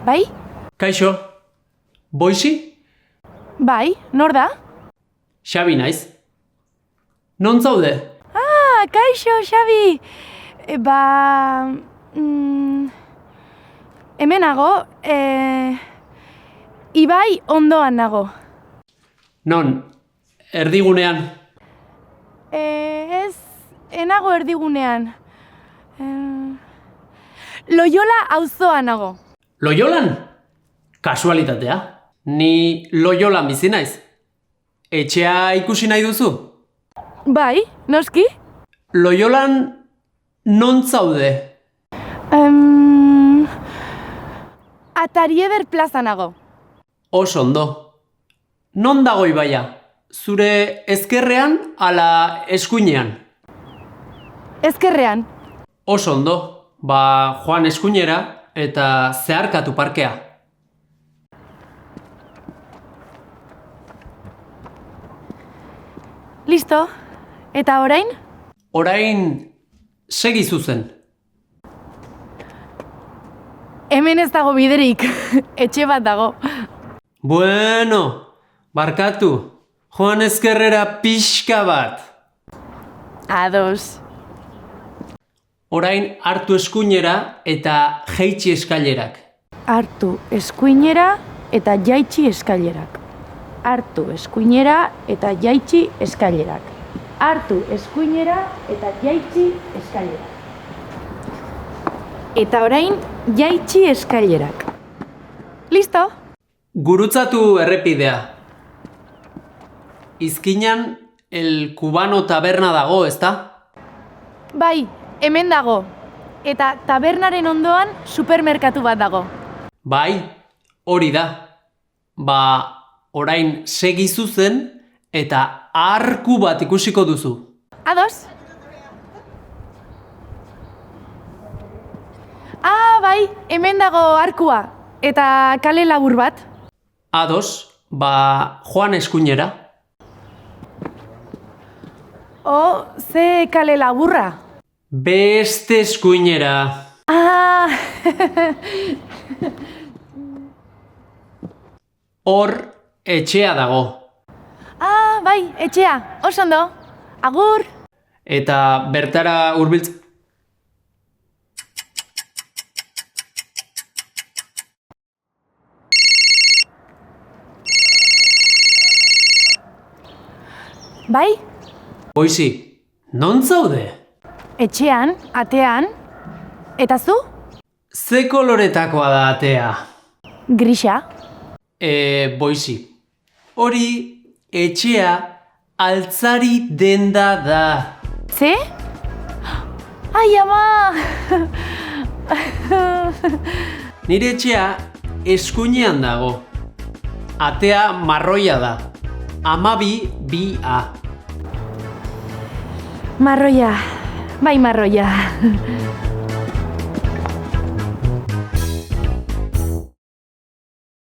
Bai? Kaixo, Boixi? Bai, nor da? Xabi naiz. Non zaude? Ah, kaixo, Xabi! Hemen nago, Ibai ondoan nago. Non, erdigunean. Ez, enago erdigunean. Loiola auzoan nago. Loiolan? Kasualitatea. Ni Loiolan bizi naiz. Etxea ikusi nahi duzu? Bai, noski? Loiolan non zaude? Atarieder plaza nago. Oso ondo. Non dago Ibaia? Zure ezkerrean ala eskuinean? Ezkerrean. Oso ondo. Joan eskuinera eta zeharkatu parkea. Listo. Eta orain? Orain segi zuzen. Hemen ez dago biderik. Etxe bat dago. Bueno, barkatu. Joan ezkerrera pixka bat. Ados. Orain hartu eskuinera eta jaitsi eskailerak. Hartu eskuinera eta jaitsi eskailerak. Hartu eskuinera eta jaitsi eskailerak. Hartu eskuinera eta jaitsi eskailerak. Eta orain jaitsi eskailerak. Listo? Gurutzatu errepidea. Izkinan El Cubano taberna dago, ezta? Bai, hemen dago. Eta tabernaren ondoan supermerkatu bat dago. Bai, hori da. Orain segi zuzen eta arku bat ikusiko duzu. Ados? Bai, hemen dago arkua. Eta kale labur bat. Ados, joan eskuinera. Ze kale laburra? Beste eskuinera. Hor, etxea dago. Bai, etxea, oso ondo. Agur! Eta bertara hurbiltzen. Bai? Boixi, non zaude? Etxean, atean. Eta zu? Ze koloretakoa da atea? Grisa. Boixi, hori etxea altzari denda da. Ze? Ai, ama! Nire etxea eskuinean dago. Atea marroia da. 12A. Marroia. Bai, marroia.